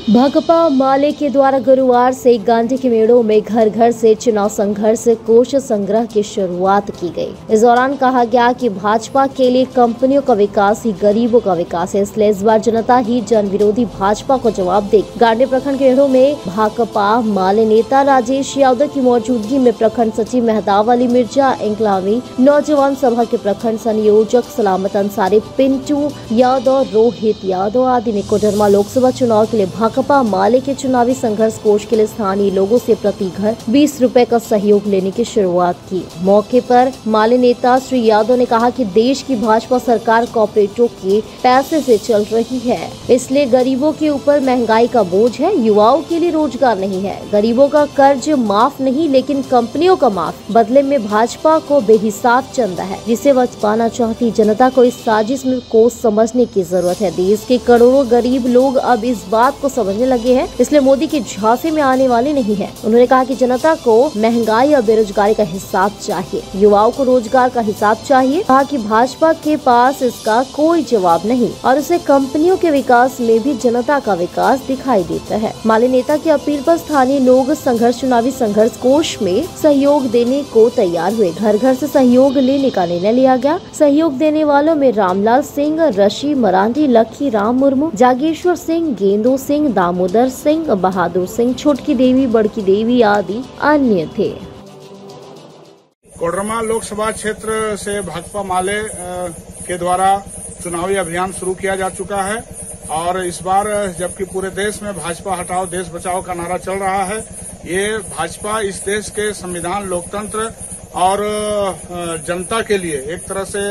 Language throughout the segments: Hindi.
भाकपा माले के द्वारा गुरुवार से गांधी के मेड़ों में घर घर से चुनाव संघर्ष कोष संग्रह की शुरुआत की गई। इस दौरान कहा गया कि भाजपा के लिए कंपनियों का विकास ही गरीबों का विकास है, इसलिए इस बार जनता ही जन विरोधी भाजपा को जवाब देगी। गांधी प्रखंड के मेड़ों में भाकपा माले नेता राजेश यादव की मौजूदगी में प्रखंड सचिव मेहताब अली मिर्जा, इंकलाबी नौजवान सभा के प्रखंड संयोजक सलामत अंसारी, पिंटू यादव, रोहित यादव आदि ने कोडरमा लोकसभा चुनाव के लिए भाकपा माले के चुनावी संघर्ष कोष के लिए स्थानीय लोगों से प्रति घर 20 रुपए का सहयोग लेने की शुरुआत की। मौके पर माले नेता श्री यादव ने कहा कि देश की भाजपा सरकार कॉर्पोरेटों के पैसे से चल रही है, इसलिए गरीबों के ऊपर महंगाई का बोझ है, युवाओं के लिए रोजगार नहीं है, गरीबों का कर्ज माफ नहीं लेकिन कंपनियों का माफ। बदले में भाजपा को बेहिसाब चंदा है जिसे बच पाना चाहती जनता को इस साजिश को समझने की जरूरत है। देश के करोड़ों गरीब लोग अब इस बात को समझने लगे हैं, इसलिए मोदी के झांसे में आने वाले नहीं है। उन्होंने कहा कि जनता को महंगाई और बेरोजगारी का हिसाब चाहिए, युवाओं को रोजगार का हिसाब चाहिए। कहा कि भाजपा के पास इसका कोई जवाब नहीं और उसे कंपनियों के विकास में भी जनता का विकास दिखाई देता है। माले नेता की अपील पर स्थानीय लोग चुनावी संघर्ष कोष में सहयोग देने को तैयार हुए। घर घर से सहयोग लेने का निर्णय लिया गया। सहयोग देने वालों में रामलाल सिंह, रशी मरांडी, लखी राम मुर्मू, जागेश्वर सिंह, गेंदू सिंह, दामोदर सिंह, बहादुर सिंह, छोटकी देवी, बड़की देवी आदि अन्य थे। कोडरमा लोकसभा क्षेत्र से भाकपा माले के द्वारा चुनावी अभियान शुरू किया जा चुका है और इस बार जबकि पूरे देश में भाजपा हटाओ देश बचाओ का नारा चल रहा है, ये भाजपा इस देश के संविधान, लोकतंत्र और जनता के लिए एक तरह से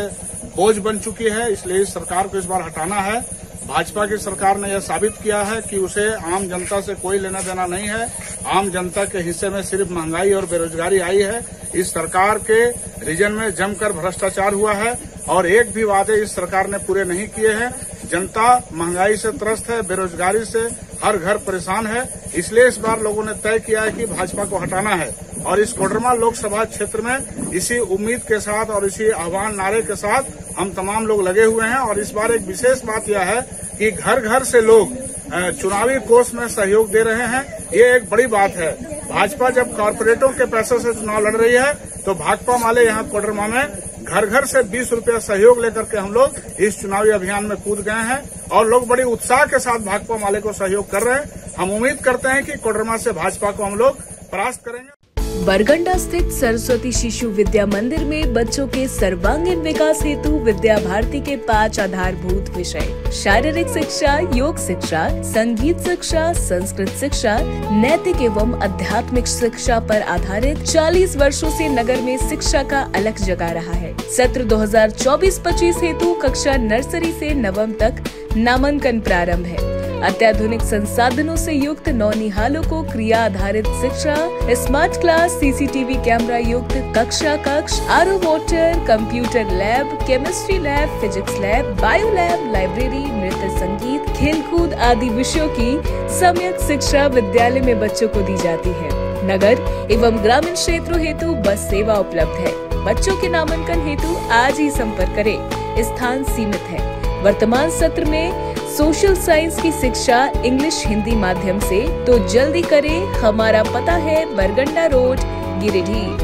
बोझ बन चुकी है, इसलिए इस सरकार को इस बार हटाना है। भाजपा की सरकार ने यह साबित किया है कि उसे आम जनता से कोई लेना देना नहीं है। आम जनता के हिस्से में सिर्फ महंगाई और बेरोजगारी आई है। इस सरकार के रीजन में जमकर भ्रष्टाचार हुआ है और एक भी वादे इस सरकार ने पूरे नहीं किए हैं। जनता महंगाई से त्रस्त है, बेरोजगारी से हर घर परेशान है, इसलिए इस बार लोगों ने तय किया है कि भाजपा को हटाना है। और इस कोडरमा लोकसभा क्षेत्र में इसी उम्मीद के साथ और इसी आह्वान नारे के साथ हम तमाम लोग लगे हुए हैं। और इस बार एक विशेष बात यह है कि घर घर से लोग चुनावी कोष में सहयोग दे रहे हैं, ये एक बड़ी बात है। भाजपा जब कॉर्पोरेटों के पैसों से चुनाव लड़ रही है तो भाकपा माले यहाँ कोडरमा में घर घर से 20 रुपया सहयोग लेकर के हम लोग इस चुनावी अभियान में कूद गए हैं और लोग बड़ी उत्साह के साथ भाकपा माले को सहयोग कर रहे हैं। हम उम्मीद करते हैं कि कोडरमा से भाजपा को हम लोग परास्त करेंगे। बरगंडा स्थित सरस्वती शिशु विद्या मंदिर में बच्चों के सर्वांगीण विकास हेतु विद्या भारती के 5 आधारभूत विषय शारीरिक शिक्षा, योग शिक्षा, संगीत शिक्षा, संस्कृत शिक्षा, नैतिक एवं आध्यात्मिक शिक्षा पर आधारित 40 वर्षों से नगर में शिक्षा का अलख जगा रहा है। सत्र 2024-25 हेतु कक्षा नर्सरी से नवम तक नामांकन प्रारंभ है। अत्याधुनिक संसाधनों से युक्त नौनिहालों को क्रिया आधारित शिक्षा, स्मार्ट क्लास, सीसीटीवी कैमरा युक्त कक्ष, RO water, computer lab, chemistry lab, physics lab, bio lab, library, नृत्य, संगीत, खेलकूद आदि विषयों की सम्यक शिक्षा विद्यालय में बच्चों को दी जाती है। नगर एवं ग्रामीण क्षेत्रों हेतु बस सेवा उपलब्ध है। बच्चों के नामांकन हेतु आज ही संपर्क करें, स्थान सीमित है। वर्तमान सत्र में सोशल साइंस की शिक्षा इंग्लिश हिंदी माध्यम से, तो जल्दी करें। हमारा पता है बरगंडा रोड, गिरिडीह।